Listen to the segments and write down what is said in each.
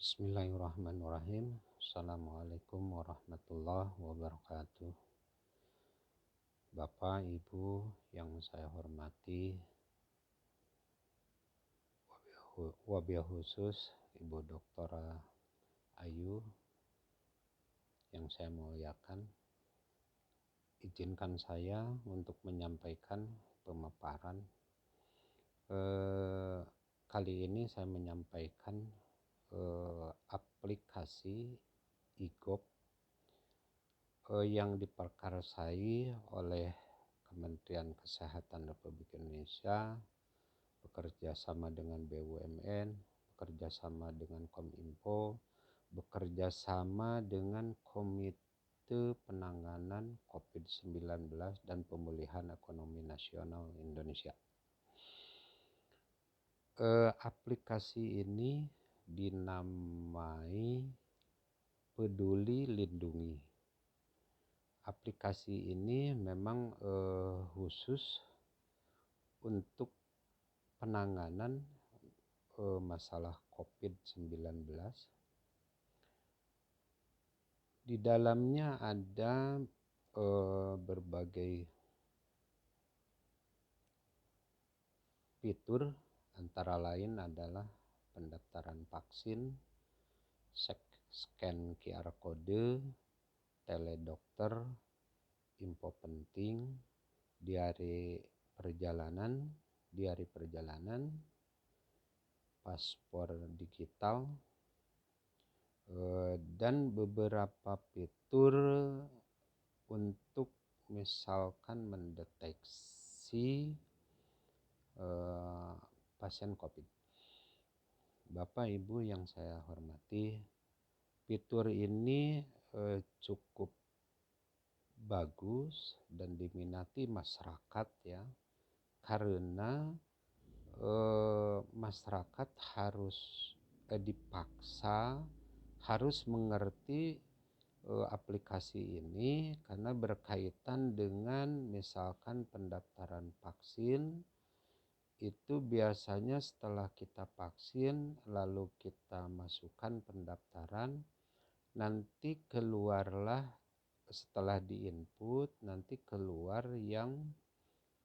Bismillahirrahmanirrahim. Assalamualaikum warahmatullahi wabarakatuh. Bapak, Ibu yang saya hormati, wabil khusus Ibu Dr. Ayu yang saya muliakan, izinkan saya untuk menyampaikan pemaparan. Kali ini saya menyampaikan aplikasi IGOP yang diperkarsai oleh Kementerian Kesehatan Republik Indonesia bekerja sama dengan BUMN, bekerja sama dengan Kominfo, bekerja sama dengan Komite Penanganan COVID-19 dan Pemulihan Ekonomi Nasional Indonesia. Aplikasi ini dinamai Peduli Lindungi. Aplikasi ini memang khusus untuk penanganan masalah COVID-19. Di dalamnya ada berbagai fitur, antara lain adalah pendaftaran vaksin, scan QR kode, teledokter, info penting, diari perjalanan, paspor digital, dan beberapa fitur untuk misalkan mendeteksi pasien COVID. Bapak Ibu yang saya hormati, fitur ini cukup bagus dan diminati masyarakat ya, karena masyarakat harus dipaksa harus mengerti aplikasi ini karena berkaitan dengan misalkan pendaftaran vaksin. Itu biasanya setelah kita vaksin lalu kita masukkan pendaftaran, nanti keluarlah setelah diinput nanti keluar yang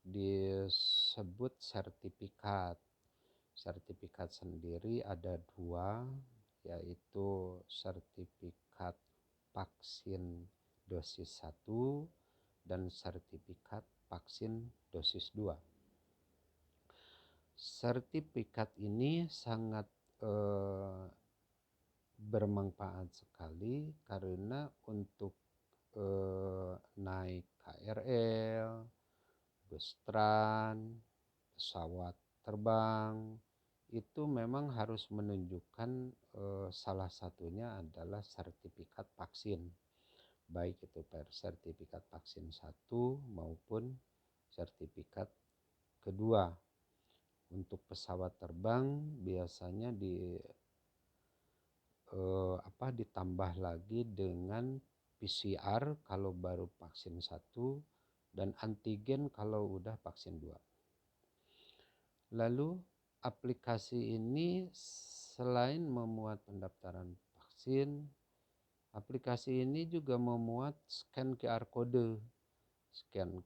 disebut sertifikat. Sertifikat sendiri ada dua, yaitu sertifikat vaksin dosis 1 dan sertifikat vaksin dosis 2. Sertifikat ini sangat bermanfaat sekali karena untuk naik KRL, bus trans, pesawat terbang, itu memang harus menunjukkan salah satunya adalah sertifikat vaksin. Baik itu sertifikat vaksin 1 maupun sertifikat kedua. Untuk pesawat terbang biasanya ditambah lagi dengan PCR kalau baru vaksin 1 dan antigen kalau udah vaksin 2. Lalu aplikasi ini selain memuat pendaftaran vaksin, aplikasi ini juga memuat scan QR kode. Scan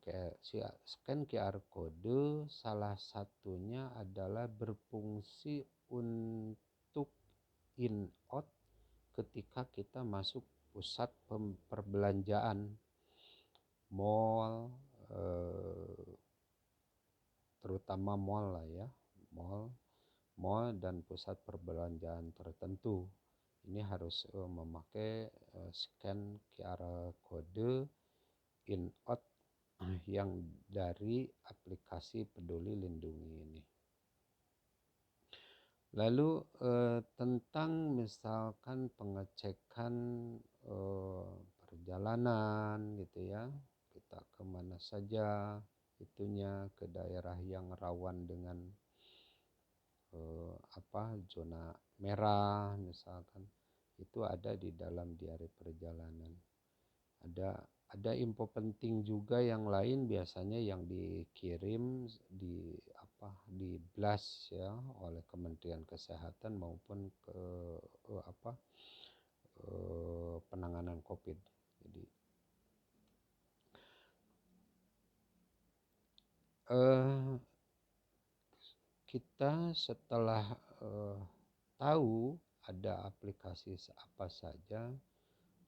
QR kode salah satunya adalah berfungsi untuk in-out ketika kita masuk pusat perbelanjaan, mall, terutama mall lah ya, mall dan pusat perbelanjaan tertentu. Ini harus memakai scan QR kode in-out yang dari aplikasi Peduli Lindungi ini. Lalu tentang misalkan pengecekan perjalanan gitu ya, kita kemana saja itunya, ke daerah yang rawan dengan zona merah misalkan, itu ada di dalam diari perjalanan. Ada Ada info penting juga yang lain biasanya yang dikirim di blast ya oleh Kementerian Kesehatan maupun ke penanganan COVID. Jadi kita setelah tahu ada aplikasi apa saja,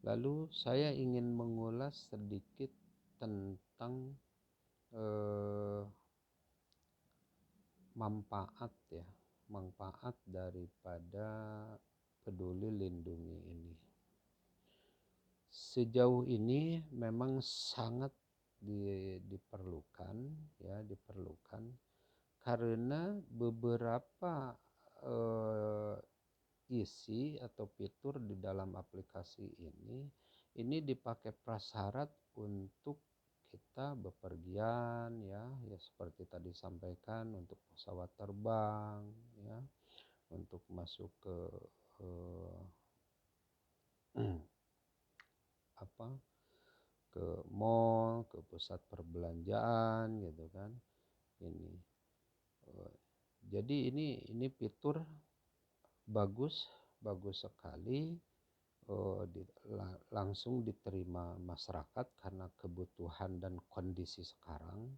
lalu saya ingin mengulas sedikit tentang manfaat daripada Peduli Lindungi ini. Sejauh ini memang sangat diperlukan karena beberapa isi atau fitur di dalam aplikasi ini dipakai prasyarat untuk kita bepergian ya seperti tadi sampaikan untuk pesawat terbang ya, untuk masuk ke ke mall, ke pusat perbelanjaan gitu kan. Jadi ini fitur bagus sekali, langsung diterima masyarakat karena kebutuhan dan kondisi sekarang,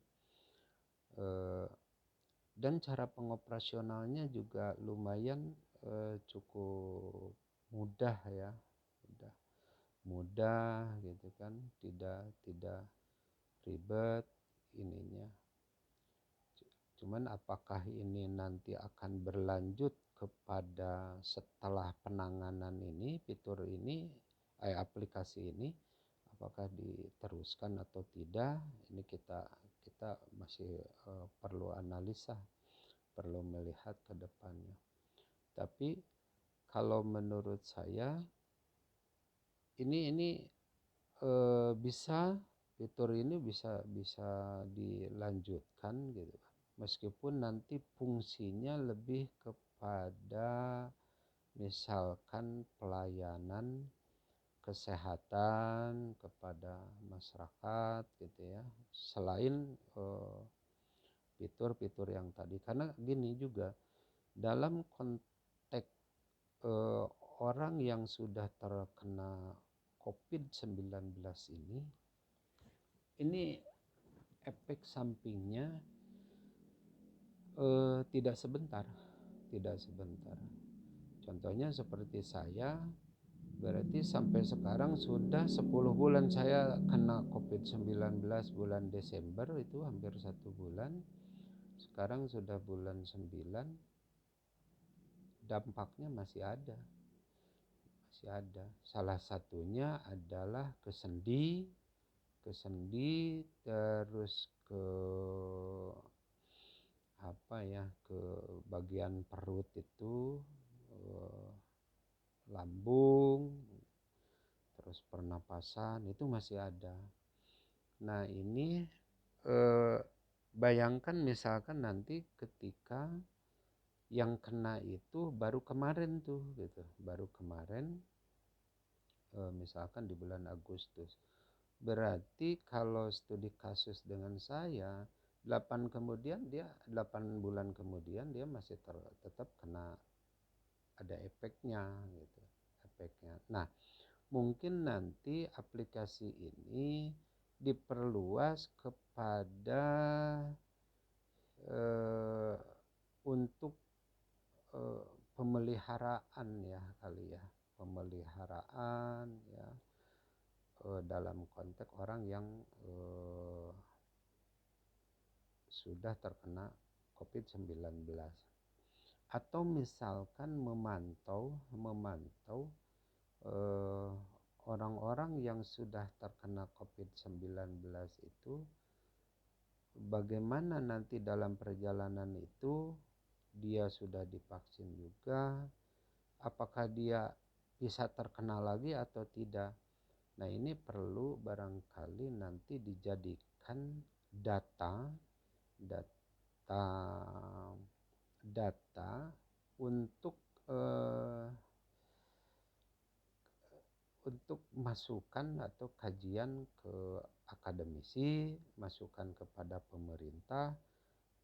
dan cara pengoperasionalnya juga lumayan cukup mudah ya, mudah gitu kan, tidak ribet ininya. Cuman apakah ini nanti akan berlanjut kepada setelah penanganan ini, fitur ini, aplikasi ini, apakah diteruskan atau tidak? Ini kita masih perlu analisa, perlu melihat ke depannya. Tapi kalau menurut saya ini fitur ini bisa dilanjutkan gitu kan. Meskipun nanti fungsinya lebih kepada misalkan pelayanan kesehatan kepada masyarakat gitu ya, selain fitur-fitur yang tadi. Karena gini juga, dalam konteks orang yang sudah terkena COVID-19 ini efek sampingnya tidak sebentar. Contohnya seperti saya, berarti sampai sekarang sudah 10 bulan saya kena COVID-19 bulan Desember, itu hampir 1 bulan. Sekarang sudah bulan 9, dampaknya masih ada. Salah satunya adalah kesendi, terus ke ke bagian perut itu, lambung, terus pernapasan itu masih ada. Nah ini bayangkan misalkan nanti ketika yang kena itu baru kemarin misalkan di bulan Agustus, berarti kalau studi kasus dengan saya 8 bulan kemudian dia masih tetap kena, ada efeknya. Nah mungkin nanti aplikasi ini diperluas kepada untuk pemeliharaan dalam konteks orang yang sudah terkena COVID-19, atau misalkan memantau orang-orang yang sudah terkena COVID-19 itu bagaimana nanti dalam perjalanan itu dia sudah divaksin juga, apakah dia bisa terkena lagi atau tidak. Nah ini perlu barangkali nanti dijadikan data untuk masukan atau kajian ke akademisi, masukan kepada pemerintah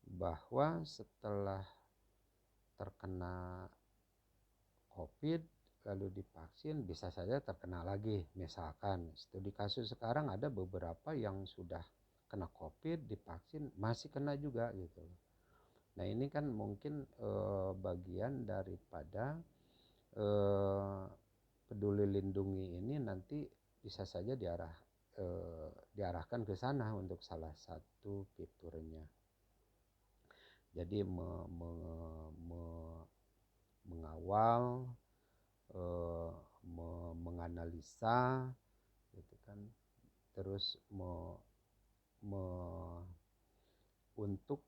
bahwa setelah terkena COVID lalu divaksin bisa saja terkena lagi. Misalkan studi kasus sekarang ada beberapa yang sudah kena COVID divaksin masih kena juga gitu. Nah ini kan mungkin bagian daripada peduli lindungi ini nanti bisa saja diarahkan ke sana untuk salah satu fiturnya. Jadi mengawal, menganalisa, gitu kan. Terus untuk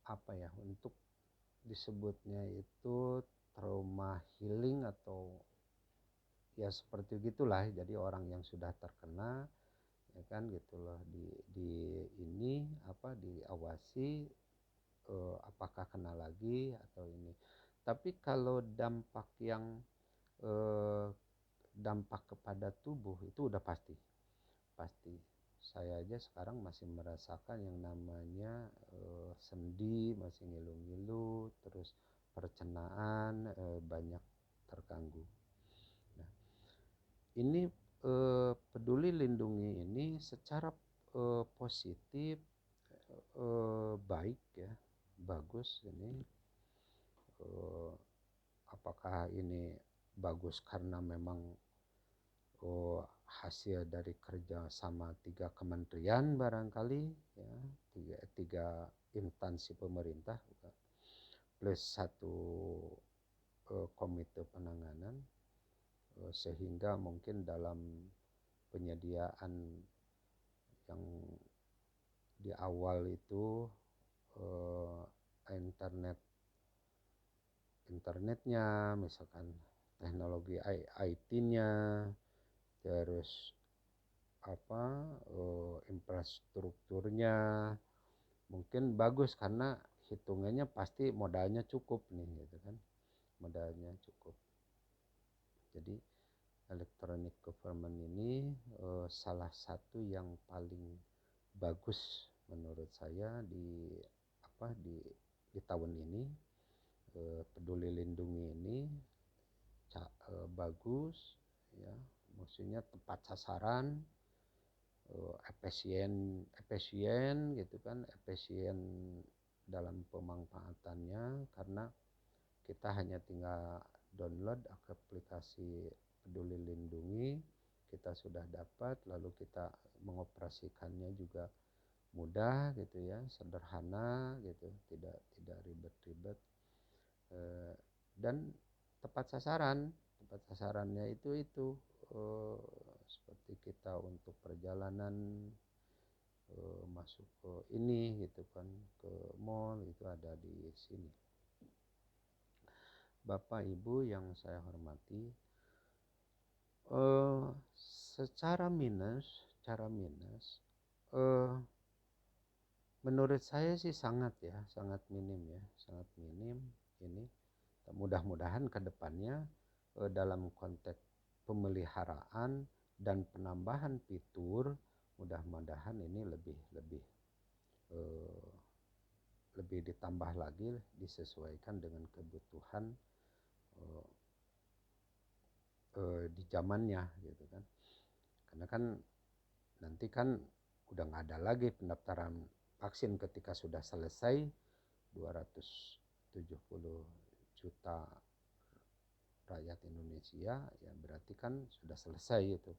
apa ya? Untuk disebutnya itu trauma healing atau ya seperti gitulah. Jadi orang yang sudah terkena ya kan gitu loh di ini apa diawasi apakah kena lagi atau ini. Tapi kalau dampak yang dampak kepada tubuh itu udah pasti. Saya aja sekarang masih merasakan yang namanya sendi masih ngilu-ngilu, terus pencernaan banyak terganggu. Nah, ini peduli lindungi ini secara positif baik ya, bagus ini. Apakah ini bagus karena memang hasil dari kerja sama 3 kementerian barangkali ya, tiga instansi pemerintah plus 1 komite penanganan sehingga mungkin dalam penyediaan yang di awal itu internetnya misalkan teknologi IT-nya, terus apa infrastrukturnya mungkin bagus karena hitungannya pasti modalnya cukup nih gitu kan, modalnya cukup. Jadi electronic government ini salah satu yang paling bagus menurut saya di tahun ini. Peduli lindungi ini bagus ya, maksudnya tepat sasaran, efisien gitu kan, efisien dalam pemanfaatannya karena kita hanya tinggal download aplikasi peduli lindungi, kita sudah dapat, lalu kita mengoperasikannya juga mudah gitu ya, sederhana gitu, tidak ribet-ribet dan tepat sasarannya itu seperti kita untuk perjalanan masuk ke ini gitu kan, ke mall itu ada di sini. Bapak Ibu yang saya hormati, secara minus menurut saya sih sangat minim ini. Mudah-mudahan ke depannya dalam konteks pemeliharaan dan penambahan fitur, mudah-mudahan ini lebih ditambah lagi, disesuaikan dengan kebutuhan di zamannya gitu kan. Karena kan nanti kan udah nggak ada lagi pendaftaran vaksin ketika sudah selesai 270 juta rakyat Indonesia, ya berarti kan sudah selesai itu.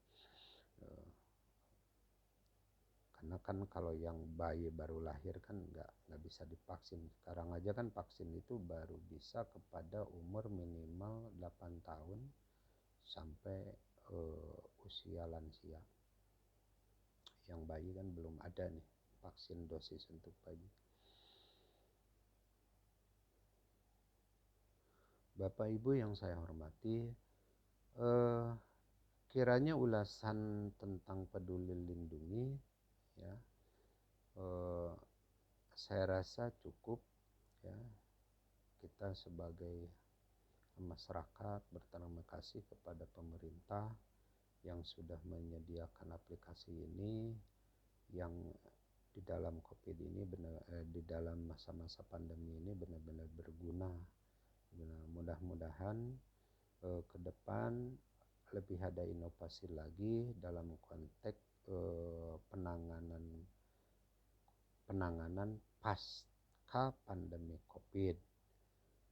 Karena kan kalau yang bayi baru lahir kan nggak bisa divaksin. Sekarang aja kan vaksin itu baru bisa kepada umur minimal 8 tahun sampai usia lansia. Yang bayi kan belum ada nih vaksin dosis untuk bayi. Bapak Ibu yang saya hormati, kiranya ulasan tentang peduli lindungi ya, saya rasa cukup ya. Kita sebagai masyarakat, berterima kasih kepada pemerintah yang sudah menyediakan aplikasi ini yang di dalam COVID ini di dalam masa-masa pandemi ini benar-benar berguna. Mudah-mudahan ke depan lebih ada inovasi lagi dalam konteks penanganan pasca pandemi COVID.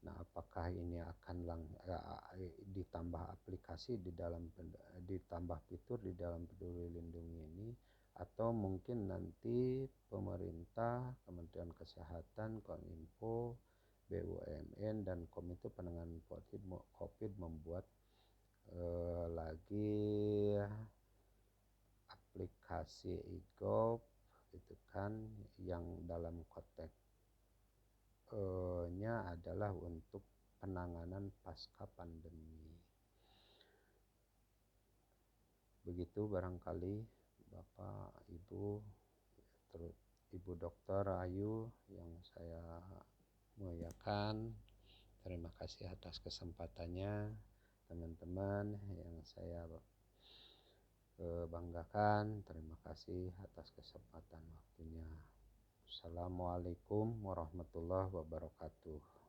Nah, apakah ini akan ditambah aplikasi ditambah fitur di dalam Peduli Lindungi ini, atau mungkin nanti pemerintah, Kementerian Kesehatan, Kominfo, BUMN dan Komite Penanganan COVID membuat lagi aplikasi e-gov itu kan, yang dalam konteks nya adalah untuk penanganan pasca pandemi. Begitu barangkali Bapak, Ibu, Ibu Dokter Ayu yang saya muliakan. Terima kasih atas kesempatannya, teman-teman yang saya banggakan. Terima kasih atas kesempatan waktunya. Assalamualaikum warahmatullahi wabarakatuh.